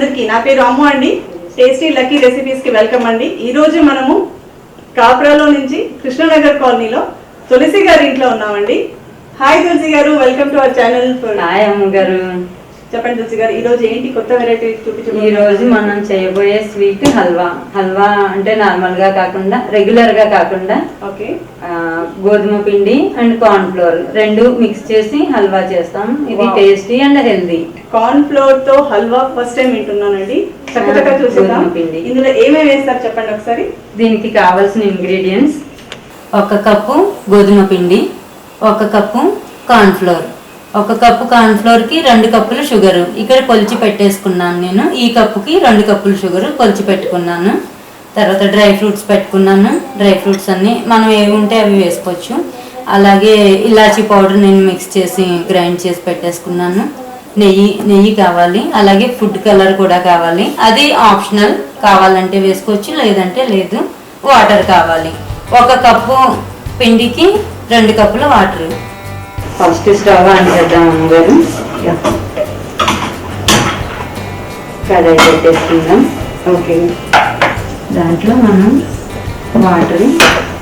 అందరికీ నా పేరు అమ్ము అండి. టేస్టీ లక్కీ రెసిపీస్ కి వెల్కమ్ అండి. ఈ రోజు మనము కాప్రాలో నుంచి కృష్ణనగర్ కాలనీలో తులసి గారి ఇంట్లో ఉన్నామండి. హాయ్ తులసి గారు, welcome to our channel. Hi అమ్మ గారు. చెప్పండి తులసి గారు, ఈ రోజు ఏంటి కొత్త వెరైటీ చూపించండి. ఈ రోజు మనం చేయబోయే స్వీట్ హల్వా. హల్వా అంటే నార్మల్ గా కాకుండా, రెగ్యులర్ గా కాకుండా, ఓకే, గోధుమ పిండి అండ్ కార్న్ ఫ్లోర్ రెండు మిక్స్ చేసి హల్వా చేస్తాం. ఇది tasty and healthy. Corn flour తో హల్వా ఫస్ట్ టైం వింటున్నానండి. చక్కగా చూసేద్దాం. ఇందులో ఏమేమి వేస్తారు చెప్పండి ఒకసారి. దీనికి కావాల్సిన ఇంగ్రీడియంట్స్: 1 కప్పు గోధుమ పిండి, 1 cup corn flour. 1 cup corn flour కి 2 కప్పులు షుగర్. ఇక్కడ కొలిచి పెట్టేసుకున్నాను నేను. ఈ కప్పుకి 2 కప్పులు షుగర్ కొలిచి పెట్టుకున్నాను. తర్వాత డ్రై ఫ్రూట్స్ పెట్టుకున్నాను. డ్రై ఫ్రూట్స్ అన్ని మనం ఏవి ఉంటే అవి వేసుకోవచ్చు. అలాగే ఇలాచీ పౌడర్ నేను మిక్స్ చేసి గ్రైండ్ చేసి పెట్టేసుకున్నాను. నెయ్యి కావాలి. అలాగే ఫుడ్ కలర్ కూడా కావాలి. అది ఆప్షనల్, కావాలంటే వేసుకోవచ్చు, లేదంటే లేదు. వాటర్ కావాలి. 1 కప్పు పిండికి 2 కప్పుల వాటర్. ఫస్ట్ స్టవ్ ఆన్ చేద్దాం అందరూ. కడాయి పెట్టేసుకుందాం. ఓకే, దాంట్లో మనం వాటర్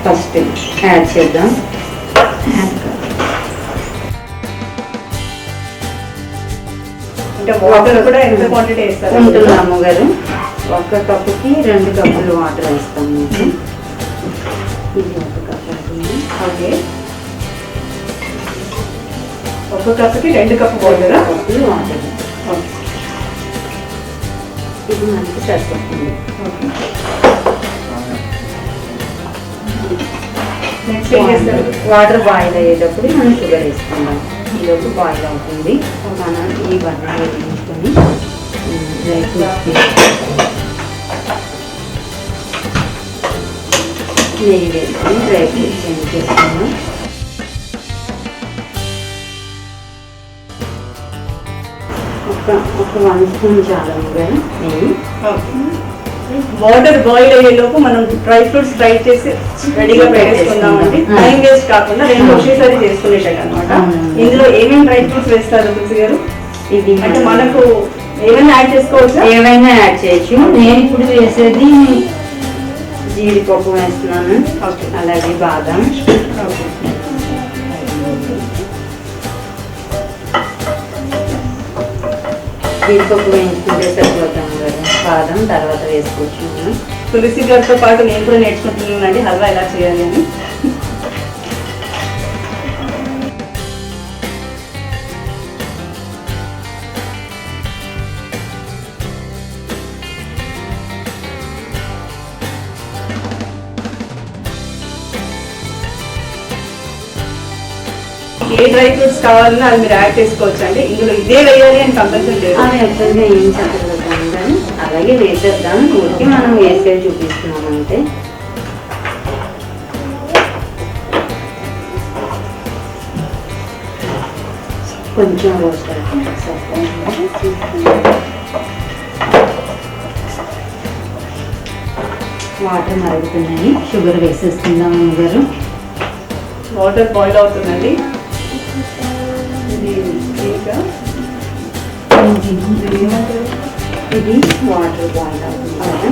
ఫస్ట్ యాడ్ చేద్దాం. వాటర్ కూడా ఎంత క్వాంటిటీ వేస్తారు ఉంటుంది అమ్మగారు? 1 కప్పుకి 2 కప్పులు వాటర్ వేస్తాం. ఇది 1 కప్పు అవుతుంది. ఓకే, 1 కప్పుకి 2 కప్పు వాటర్. కప్పులు వాటర్. ఇది మనకి సరిపోతుంది. వాటర్ బాయిల్ అయ్యేటప్పుడు మనం షుగర్ వేసుకుందాం. ఈలోపు బాయిల్ అవుతుంది. మనం ఈ బట్టలు వేయించుకొని డ్రై ఫ్రూట్స్ నెయ్యి వేసుకొని డ్రై ఫ్రూట్స్ వేయించేసుకున్నాం. ఒక 1 స్పూన్ చాలా నెయ్యి. వాటర్ బాయిల్ అయ్యే లోపు మనం డ్రై ఫ్రూట్స్ ఫ్రై చేసి రెడీగా పెట్టేసుకుందామండి. టైం వేస్ట్ కాకుండా 2 ఒకేసారి చేసుకునేటట్టు అనమాట. ఇందులో ఏమేమి డ్రై ఫ్రూట్స్ వేస్తారు తులసి గారు? ఇది అంటే మనకు ఏమైనా యాడ్ చేసుకోవచ్చు? ఏమైనా యాడ్ చేయొచ్చు. నేను ఇప్పుడు వేసేది జీడిపప్పు వేస్తున్నాను. అలాగే బాదం, జీడిపప్పు వేయించుకుంటే సరిపోతాం కదా. బాదం తర్వాత వేసుకోవచ్చు. తులసి గారితో పాటు నేను కూడా నేర్చుకుంటున్నానండి హల్వా ఎలా చేయాలి అని. ఏ డ్రై ఫ్రూట్స్ కావాలన్నా అది మీరు యాడ్ చేసుకోవచ్చు అండి. ఇందులో ఇదే వేయాలి అని కంపల్సరీ లేదు. అవి యాక్చువల్గా ఏం చెప్పగలుగుతాం కానీ అలాగే వేసేద్దాం. ఊరికి మనం వేసే చూపిస్తున్నాం అంటే. కొంచెం రోస్ట్ వాటర్ మరుగుతున్నాయి. షుగర్ వేసేస్తున్నాం అందరూ. వాటర్ బాయిల్ అవుతుందండి. ఇది వాటర్ బాయిల్ అవుతుంది కదా.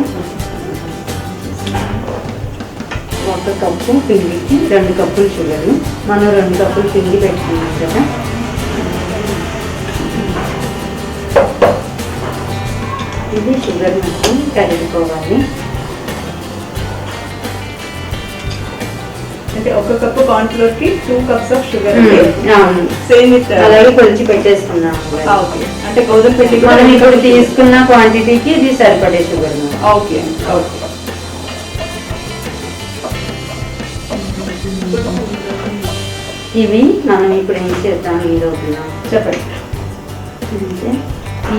1 కప్పు పిండికి 2 కప్పులు షుగర్. మనం 2 కప్పులు పిండి పెట్టుకున్నాం కదా. ఇది షుగర్ మొత్తం కరిగిపోవాలి. అంటే 1 కప్పు కార్న్ ఫ్లోర్ కి 2 cups of sugar. Same with అలాగే కొలిచి పెట్టేసుకున్నాం. అంటే గోధుమ పిండి మనం ఇప్పుడు తీసుకున్న క్వాంటిటీకి ఇది సరిపడే షుగర్. Okay okay. ఇవి మనం ఇప్పుడు ఏం చేద్దాం ఈ లోపల చెప్పండి. అంటే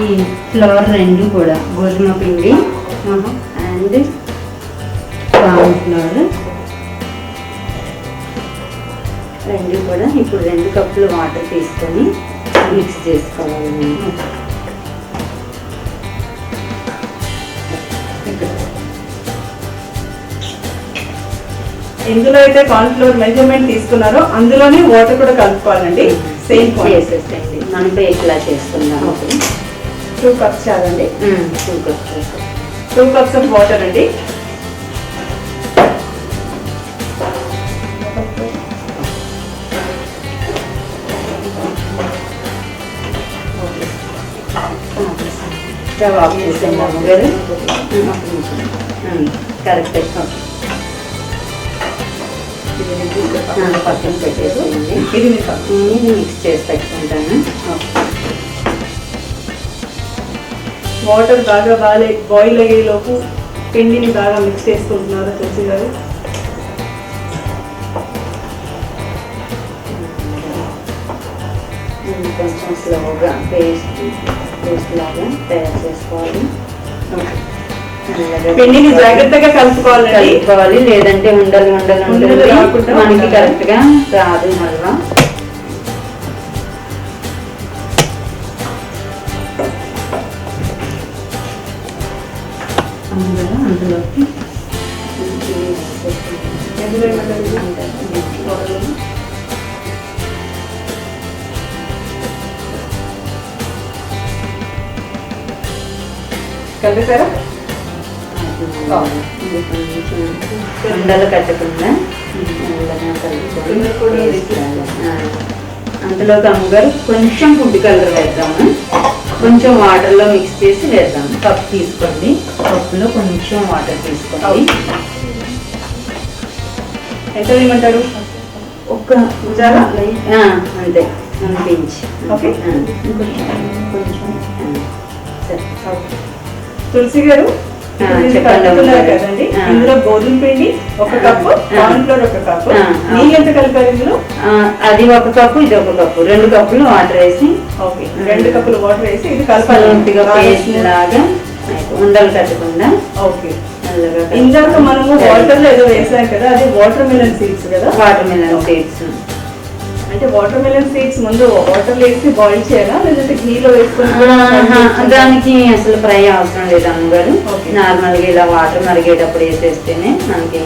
ఈ ఫ్లోర్ 2 కూడా గోధుమ పిండి అండ్ కార్న్ ఫ్లోర్ 2 కూడా ఇప్పుడు 2 కప్పులు వాటర్ తీసుకొని మిక్స్ చేసుకోవాలి. ఇందులో అయితే కార్న్ ఫ్లోర్ మెజర్మెంట్ తీసుకున్నారో అందులోనే వాటర్ కూడా కలుపుకోవాలండి. సేమ్ చేసేసేయండి. మనం పేస్ట్లా చేసుకుందాం. 2 కప్స్ చాలండి. 2 కప్స్. 2 కప్స్ ఆఫ్ వాటర్ అండి. స్టవ్ ఆఫ్ చేసేయండి అమ్మగారు. కరెక్ట్. పక్కన పెట్టేసేయండి. ఇది మిక్స్ చేసి పెట్టుకుంటాను. వాటర్ బాగా బాయిల్ అయ్యేలోపు పిండిని బాగా మిక్స్ చేసుకుంటున్నారు తులసి గారు. కొంచెం స్లోగా పేస్ట్ లాగా తయారు చేసుకోవాలి. పిండిని జాగ్రత్తగా కలుపుకోవాలి, లేదంటే ఉండలు ఉండలు రాకుండా మనకి కరెక్ట్ గా రాదు హల్వా. అందులోకి కలిపారా? ఉండలు కట్టకుండా అందులోకి అమ్మగారు కొంచెం ఫుడ్ కలర్ వేద్దాము. కొంచెం వాటర్లో మిక్స్ చేసి వేద్దాము. కప్ తీసుకోండి, కప్పులో కొంచెం వాటర్ తీసుకోండి. ఎంత వేయమంటారు? ఒక్క అంతే అనిపించి. ఓకే, కొంచెం తులసి గారు కలుపుతున్నారు కదండి. ఇందులో గోధుమ పిండి 1 కప్పు, కార్న్ ఫ్లోర్ 1 కప్పు, నీళ్ళు ఎంత కలిపారు ఇందులో? అది 1 కప్పు, ఇది 1 కప్పు, 2 కప్పులు వాటర్ వేసి. ఓకే, 2 కప్పులు వాటర్ వేసి ఇది కలపాలి పేస్ట్ లాగా ఉండలు కట్టకుండా. ఓకే, ఇందాక మనము వాటర్ లో ఏదో వేసాం కదా, అది వాటర్ మిలన్ సీడ్స్ కదా? Water melon seeds. అంటే వాటర్ మిలన్ సీడ్స్ ముందు వాటర్ వేసి బాయిల్ చేయాలా, లేదంటే ఘీలో వేసుకుని? దానికి అసలు ఫ్రై అవసరం లేదు అమ్మగారు. నార్మల్ గా ఇలా వాటర్ మరిగేటప్పుడు వేసేస్తేనే మనకి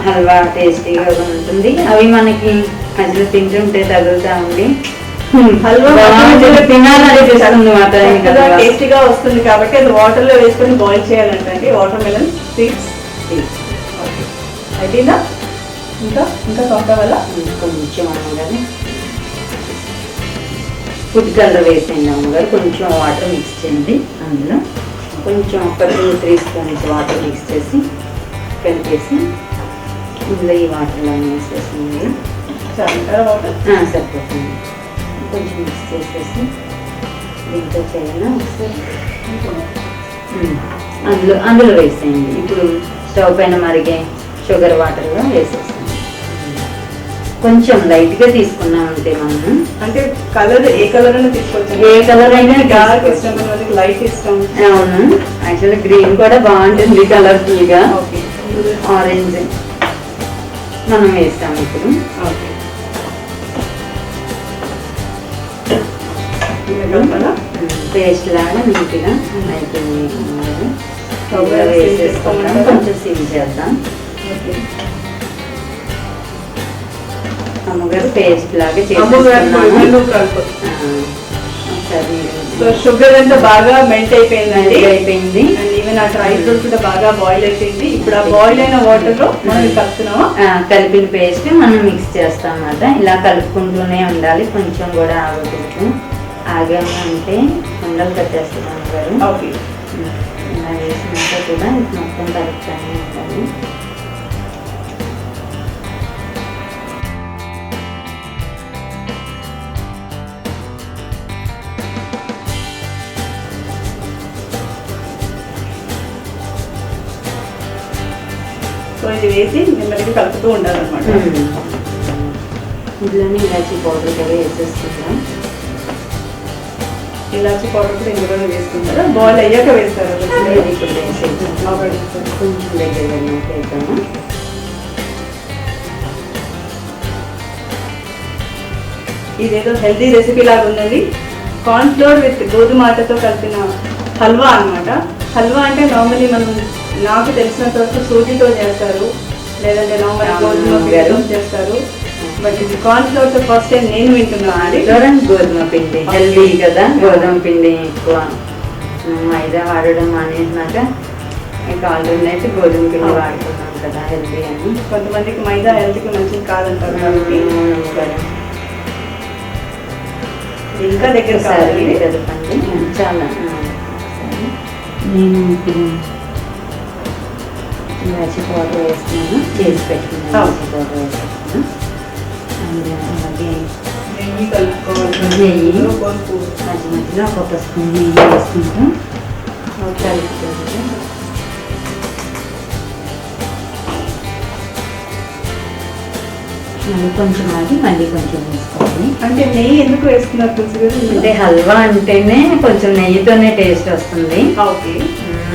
హల్వా టేస్టీగా ఉంటుంది. అవి మనకి మధ్యలో తింటుంటే తగులుతా ఉంది. హల్వా తినాలనిపిస్తుంది, టేస్టీగా వస్తుంది. కాబట్టి అది వాటర్ లో వేసుకుని బాయిల్ చేయాలంటే వాటర్ మిలన్ సీడ్స్. అయిపోయిందా? ఇంకా కావాలా? కొంచెం అమ్మగారు ఫుడ్ కలర్ వేసేయండి అమ్మగారు. కొంచెం వాటర్ మిక్స్ చేయండి. అందులో కొంచెం 2-3 స్పూన్స్ వాటర్ మిక్స్ చేసి కలిపేసి ఇందులో ఈ వాటర్లో వేసేసింది. సరిపోతుంది. కొంచెం మిక్స్ చేసేసి దీంతో చేయాలా ఒకసారి అందులో వేసేయండి. ఇప్పుడు స్టవ్ పైన మరిగే షుగర్ వాటర్లో వేసేసాం. కొంచెం లైట్ గా తీసుకున్నాం అంటే మనం. అంటే కలర్ ఏ కలర్ అయినా తీసుకోవచ్చు, ఏ కలర్ అయినా. డార్క్ ఇష్టం, లైట్ ఇష్టం. అవును, యాక్చువల్లీ గ్రీన్ కూడా బాగుంటుంది కలర్ఫుల్ గా. ఆరెంజ్ మనం వేస్తాం ఇప్పుడు. పేస్ట్ లాగా నీట్గా అయిపోయింది. వేసేసుకుంటాం. కొంచెం సిమ్ చేద్దాం. అమ్మగారు పేస్ట్ లాగా షుగర్ అంతా బాగా మెల్ట్ అయిపోయిందండి. అయిపోయింది. అండ్ ఈవెన్ ఆ డ్రై ఫ్రూట్ కూడా బాగా బాయిల్ అయిపోయింది. ఇప్పుడు ఆ బాయిల్ అయిన వాటర్ లో మనం కలుపుతున్నామా? కలిపిన పేస్ట్ మనం మిక్స్ చేస్తాం అన్నమాట. ఇలా కలుపుకుంటూనే ఉండాలి, కొంచెం కూడా ఆగకూడదు. ఆగామంటే ఉండలు కట్టేస్తాం అమ్మగారు. ఓకే, ఇలా వేసినాక కూడా మొత్తం కలుపుతానే ఉంటాను. సో ఇది వేసి నెమ్మదిగా కలుపుతూ ఉండాలన్నమాట. ఇందులోనే ఇలాచీ పౌడర్ కూడా వేసేసుకుంటాం. ఇలాచీ పౌడర్ కూడా ఇందులోనే వేసుకుంటారా? బాయిల్ అయ్యాక వేస్తారా? ఇప్పుడు వేసేద్దాం. కొంచెం దగ్గర వేద్దాము. ఇదేదో హెల్తీ రెసిపీ లాగా ఉన్నది. కార్న్ ఫ్లోర్ విత్ గోధుమ ఆటతో కలిపిన హల్వా అన్నమాట. హల్వా అంటే నార్మల్లీ మనం, నాకు తెలిసినంత వరకు సూజీతో చేస్తారు, లేదంటే నార్మల్ గోధుమ పిండితో చేస్తారు. బట్ ఇది కార్న్ ఫ్లోర్ తో ఫస్ట్ టైం నేను వింటున్నాను అండి. గోధుమ పిండి హెల్దీ కదా, గోధుమ పిండి ఎక్కువ మైదా వాడడం మానేసినాక ఇంకా ఆల్టర్నేట్ గోధుమ పిండి వాడుతున్నాం కదా హెల్తీ అని. కొంతమందికి మైదా హెల్త్కి మంచిది కాదంటారు కాబట్టి ఇంకా దగ్గర కావాలి కదపండి. చాలా నేను ఇప్పుడు ఇలాచి పౌడర్ వేస్తున్నాను, చేసి పెట్టుకున్నాను. ఇలాచి పౌడర్ వేసేస్తున్నాను. అలాగే నెయ్యి కలుపుకోవాలి. నెయ్యి మధ్య మధ్యలో ఒక్కొక్క స్పూన్ నెయ్యి వేసుకుంటాం. కలుపుతుంది. మళ్ళీ కొంచెం ఆగి మళ్ళీ కొంచెం వేసుకోవాలి. అంటే నెయ్యి ఎందుకు వేస్తున్నారు తులసి గారు? అంటే హల్వా అంటేనే కొంచెం నెయ్యితోనే టేస్ట్ వస్తుంది. ఓకే.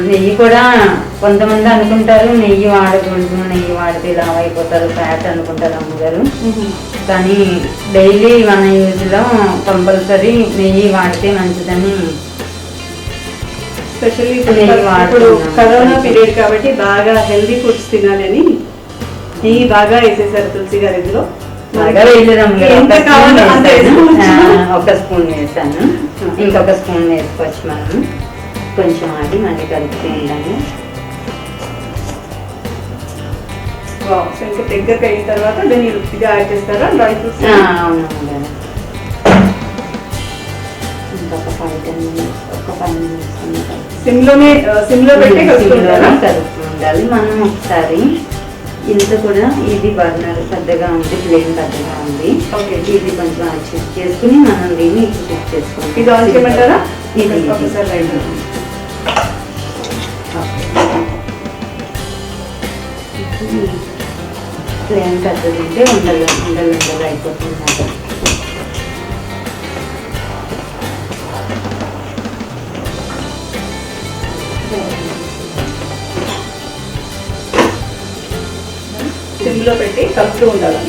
నెయ్యి కూడా కొంతమంది అనుకుంటారు నెయ్యి వాడకూడదు, నెయ్యి వాడితే లావ్ అయిపోతారు, ఫ్యాట్ అనుకుంటారు అమ్మగారు. కానీ డైలీ మన యూజ్లో కంపల్సరీ నెయ్యి వాడితే మంచిదని. స్పెషల్లీ ఇప్పుడు కరోనా పీరియడ్ కాబట్టి బాగా హెల్దీ ఫుడ్స్ తినాలని నెయ్యి బాగా వేసేసారు తులసి గారు. ఇందులో బాగా వేయలేదమ్మ ఎంత కావాలో అంత వేసుకోవచ్చు. ఒక స్పూన్ వేసాను, ఇంకొక స్పూన్ వేసుకోవచ్చు. మనం కొంచెం ఆడి మళ్ళీ కలుపుతూ ఉండాలి. ఇంకా దగ్గరకు అయిన తర్వాత దాన్ని ఇది యాడ్ చేస్తారా డ్రై ఫ్రూట్స్? అవును మేడం. ఇంకొక 5-10 minutes, ఒక 5 minutes సిమ్లో పెట్టి కలుపుకుంటారా? కలుపుతూ ఉండాలి మనం ఒకసారి. ఇంత కూడా ఇది బర్నర్ పెద్దగా ఉంది, ఫ్లేమ్ పెద్దగా ఉంది. ఓకే. ఇది కొంచెం అడ్జస్ట్ చేసుకుని మనం దీన్ని కుక్ చేసుకుంటాం. ఇది ఆన్ చేయమంటారా? ఇది ఒకసారి రైట్. ఫ్లేమ్ పెద్దది ఉంటే ఉండలు అయిపోతుంది అన్నమాట. సిమ్లో పెట్టి కలుపుతూ ఉండాలి.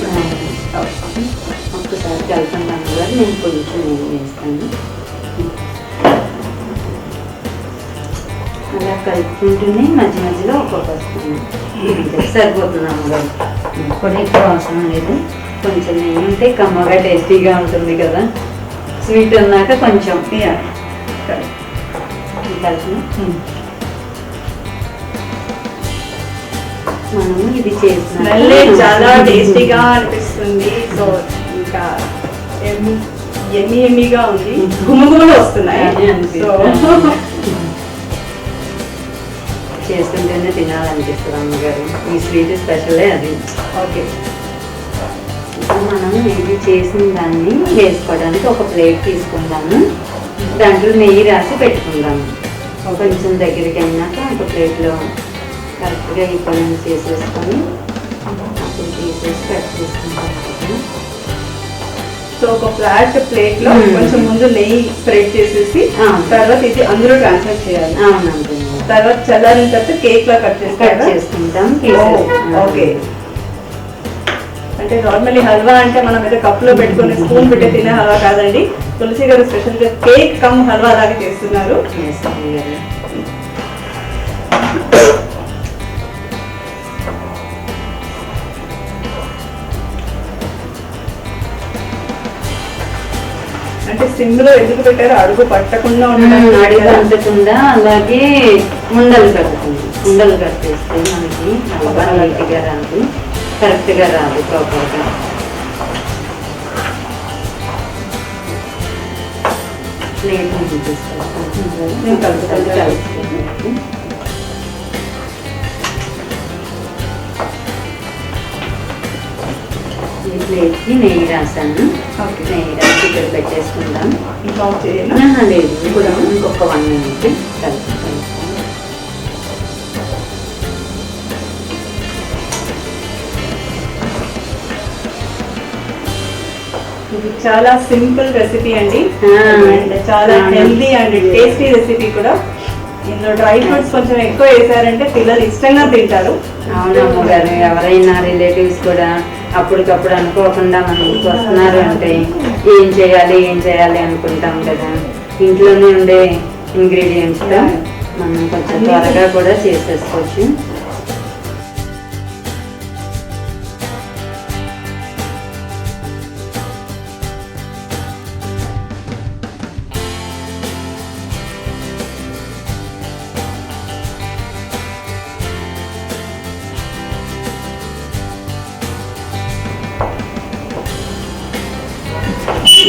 ఒక్కసారి కలుపుకున్నాను కదా, నేను కొంచెం వేస్తాను. అలా కలుపుకుంటూనే మధ్య మధ్యలో ఒక్కొక్క స్పూన్ సరిపోతున్నాము కదా. కూడా ఎక్కువ అవసరం లేదు. కొంచెం నెయ్యి ఉంటే కమ్మగా టేస్టీగా ఉంటుంది కదా. స్వీట్ అన్నాక కొంచెం కలిసిన మనము ఇది చేసిన చాలా టేస్టీగా అనిపిస్తుంది. సో ఇంకా ఎమ్మీగా ఉంది, గుమ్మగుమ్మలు వస్తున్నాయి. సో చేస్తుంటేనే తినాలనిపిస్తుంది అమ్మగారు. ఈ స్వీట్ స్పెషలే అది. ఓకే. ఇప్పుడు మనం ఇది చేసిన దాన్ని వేసుకోవడానికి ఒక ప్లేట్ తీసుకుందాము. దాంట్లో నెయ్యి రాసి పెట్టుకుందాము. కొంచెం దగ్గరికి అయినాక ఒక ప్లేట్లో కరెక్ట్గా ఈ పనులు చేసేసుకొని అప్పుడు తీసేసి కట్ చేసుకుంటాం. సో ఒక ఫ్లాట్ ప్లేట్ లో కొంచెం ముందు నెయ్యి స్ప్రెడ్ చేసేసి తర్వాత ఇది అందులో ట్రాన్స్ఫర్ చేయాలి. అవునండి. తర్వాత చల్లారిన తర్వాత కేక్ లా కట్ చేసుకుంటాం. ఓకే. అంటే నార్మల్లీ హల్వా అంటే మనం ఏదో కప్ లో పెట్టుకొని స్పూన్ పెట్టి తినే హల్వా కాదండి. తులసి గారు స్పెషల్ గా కేక్ కమ్ హల్వా లాగా చేస్తున్నారు. అంటే సిమ్ లో ఎందుకు పెట్టారు? అడుగు పట్టకుండా అడుగు అంటకుండా, అలాగే ఉండలు కట్టుకుంది. ఉండలు కట్టేస్తే మనకి హల్వా నీట్గా రాదు, కరెక్ట్గా రాదు ప్రాపర్గా. ప్లేట్ నేను కలుపుతాను. ఈ ప్లేట్కి నెయ్యి రాసాను. నెయ్యి రాసి ఇక్కడ పెట్టేసుకుందాం. ఇంకా లేదు, ఇప్పుడు ఇంకొక 1 minute కలుపుతాను. ఇది చాలా సింపుల్ రెసిపీ అండి, అండ్ చాలా హెల్దీ అండ్ టేస్టీ రెసిపీ కూడా. ఇందులో డ్రై ఫ్రూట్స్ కొంచెం ఎక్కువ వేసారంటే పిల్లలు ఇష్టంగా తింటారు. అవునమ్మ గారు, ఎవరైనా రిలేటివ్స్ కూడా అప్పటికప్పుడు అనుకోకుండా మన ఇంటికి వస్తున్నారు అంటే ఏం చేయాలి అనుకుంటాం కదా. ఇంట్లోనే ఉండే ఇంగ్రీడియంట్స్తో మనం కొంచెం త్వరగా కూడా చేసేసుకోవచ్చు.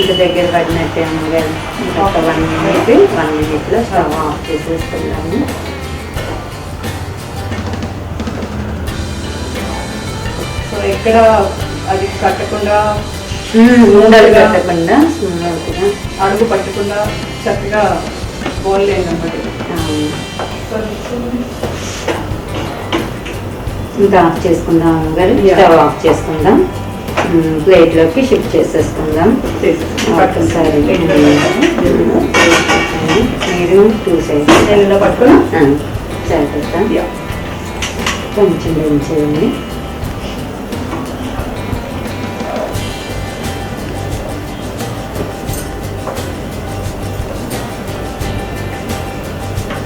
ఇంకా దగ్గర పడినట్టే అమ్మగారు. ఒక 1 మినిట్లో స్టవ్ ఆఫ్ చేసేసుకున్నాము. సో ఎక్కడ అది కట్టకుండా ఉండలు కట్టకుండా స్మూత్గా అడుగు పట్టకుండా చక్కగా బౌల్ లేదన్నమాట. ఇంకా ఆఫ్ చేసుకుందాం అమ్మగారు. స్టవ్ ఆఫ్ చేసుకుందాం. ప్లేట్లోకి షిఫ్ట్ చేసేసుకుందాం. ఒక్కసారి మీరు 2 సైడ్స్ నెలలో పట్టుకున్నా సరిపోతా. కొంచెం దించేయండి.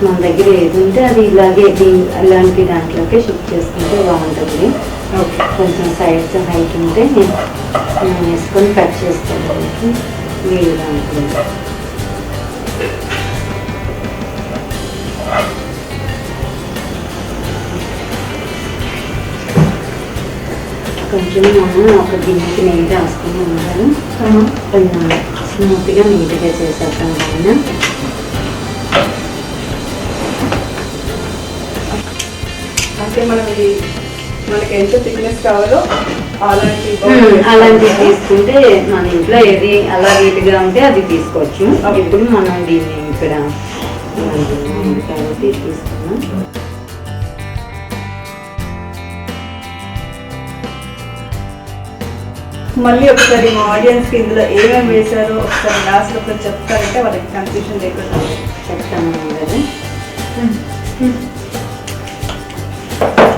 మన దగ్గర ఏది ఉంటే అది ఇలాగే అలాంటి దాంట్లోకి షిఫ్ట్ చేసుకుంటే బాగుంటుంది. కొంచెం సైడ్స్ హైట్ ఉంటే నేను వేసుకొని కట్ చేసుకోవడానికి వీలుగా ఉంటుంది. కొంచెం మనం ఒక గిన్నెకి నెయ్యి రాసుకుని ఉన్నాను. కొంచెం స్మూత్గా నీట్గా చేసేస్తాం పైన. అంటే మనం ఇది మనకి ఎంత థిక్నెస్ కావాలో అలాంటివి తీసుకుంటే మన ఇంట్లో ఏది అలా వీటిగా ఉంటే అది తీసుకోవచ్చు. ఇప్పుడు మనం దీన్ని ఇక్కడ కాబట్టి తీసుకున్నాం. మళ్ళీ ఒకసారి మా ఆడియన్స్కి ఇందులో ఏమేమి వేశారో ఒకసారి లాస్ట్లో ఒకసారి చెప్తారంటే వాళ్ళకి కన్ఫ్యూషన్ లేకుండా చెప్తాను కదా.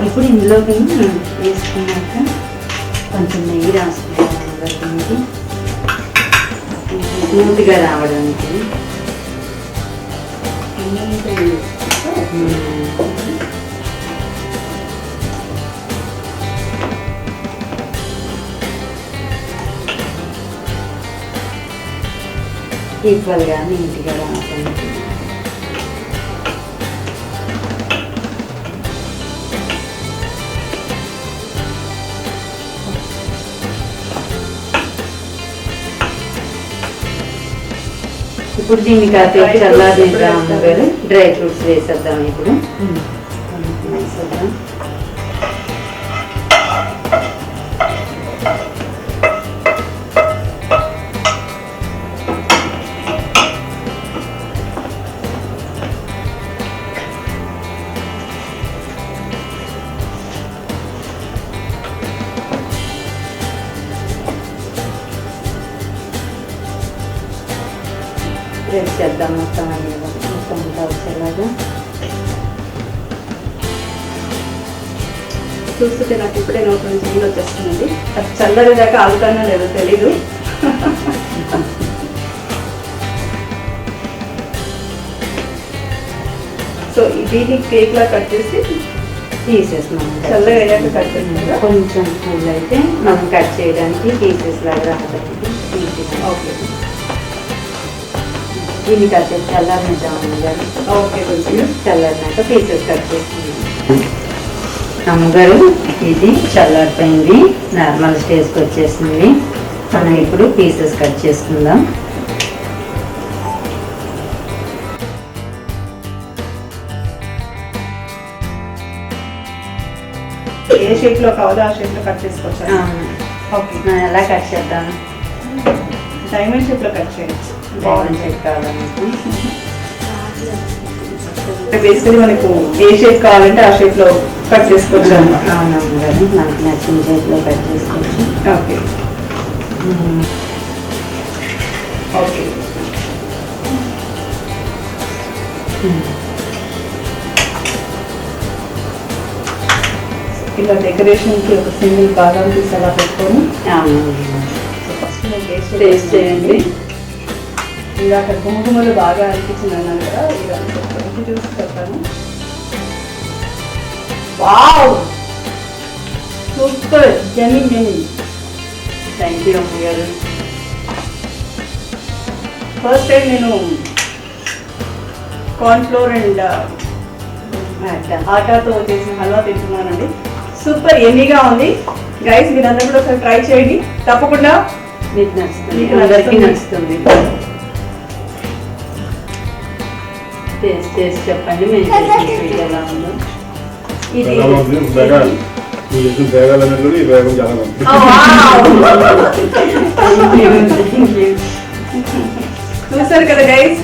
ఇప్పుడు ఇందులోకి వేసుకున్నాక కొంచెం నెయ్యి రాసుకుంటాం స్మూత్గా రావడానికి. ఈక్వల్గా నీట్గా రావడానికి. ఇప్పుడు దీన్ని కాసేపు చల్లారిద్దాం కదా. డ్రై ఫ్రూట్స్ వేసేద్దాం ఇప్పుడు. వేసేద్దాం. ప్రెస్ చేద్దాం మొత్తం మొత్తం వచ్చేలాగా. చూస్తుంటే నాకు ఇప్పుడే నోట్ నుంచి నీళ్ళు వచ్చేస్తుందండి. అది చల్లరి దాకా ఆగుతానో లేదో తెలీదు. సో దీన్ని కేక్ లా కట్ చేసి తీసేస్తున్నాం. చల్లగా అయ్యాక కట్ చేస్తాం. కొంచెం కూల్ అయితే మనం కట్ చేయడానికి పీసెస్ లాగా రావడానికి. ఓకే, దీన్ని కాసేపు చల్లారిద్దాం గారు. ఓకే, కొంచెం చల్లారినాక పీసెస్ కట్ చేసుకుందాం. అమ్మగారు ఇది చల్లారిపోయింది, నార్మల్ స్టేజ్కి వచ్చేసింది. మనం ఇప్పుడు పీసెస్ కట్ చేసుకుందాం. ఏ షేప్ లో కావాలో ఆ షేప్ లో కట్ చేసుకోవచ్చు. ఓకే, ఎలా కట్ చేద్దాం? డైమండ్ షేప్ లో కట్ చేయొచ్చు. డైమండ్ షేప్ కావాలని బేసికలీ మనకు ఏ షేప్ కావాలంటే ఆ షేప్ లో కట్ చేసుకోవచ్చు అన్నమాట. అవునమ్మ గారు, మనకి నచ్చిన షేప్ లో కట్ చేసుకోవచ్చు. Okay, okay. ఇలా డెకరేషన్ కి ఒక సింగిల్ బాదం పీస్ అలా పెట్టుకొని టేస్ట్ చేయండి. ఇందాక గుమగుమలు బాగా అనిపించింది అన్నాను కదా, ఇవన్నీ చూసి చెప్తాను. వావ్, సూపర్, జమీ జమీ. థ్యాంక్ యూ అమ్మ గారు. ఫస్ట్ టైం నేను కార్న్ఫ్లోర్ అండ్ ఆటాతో చేసిన హల్వా తింటున్నానండి. సూపర్ ఎమ్మీగా ఉంది. గైస్ మీరందరూ కూడా ఒకసారి ట్రై చేయండి. తప్పకుండా మీకు నచ్చుతుంది, మీకు అందరికీ నచ్చుతుంది. నచ్చుతుంది. టేస్ట్ చేసి చెప్పండి మేము చేసిన స్వీట్ ఎలా ఉందో. ఇది చాలా బాగుంది. బేగాలు మీరు చేసిన బేగాలు అనేది ఈ బేగం చాలా బాగుంది. చూసారు కదా గైస్,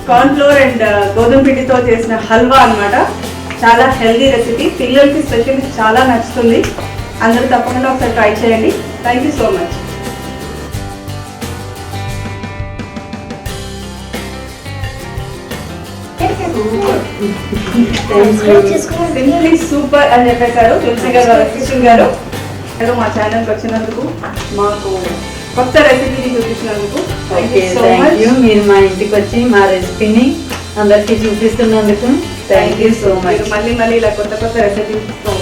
కార్న్ ఫ్లోర్ అండ్ గోధుమ పిండితో చేసిన హల్వా అన్నమాట. చాలా హెల్దీ రెసిపీ, పిల్లలకి స్పెషల్లీ చాలా నచ్చుతుంది. అందరూ తప్పకుండా ఒకసారి ట్రై చేయండి. Thank you so much. Simply super అని చెప్పేశారు తులసి గారు, కిషన్ గారు. ఏదో మా ఛానల్కి వచ్చినందుకు, మాకు కొత్త రెసిపీని చూపించినందుకు ఓకే, థ్యాంక్ యూ. మీరు మా ఇంటికి వచ్చి మా రెసిపీని అందరికీ చూపిస్తున్నందుకు థ్యాంక్ యూ సో మచ్. మళ్ళీ మళ్ళీ ఇలా కొత్త కొత్త రెసిపీస్తో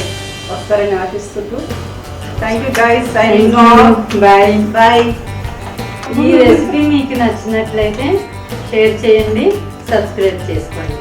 వస్తారని ఆశిస్తుంటూ thank you guys. Bye. Bye. ఈ రెసిపీ మీకు నచ్చినట్లయితే షేర్ చేయండి, సబ్స్క్రైబ్ చేసుకోండి.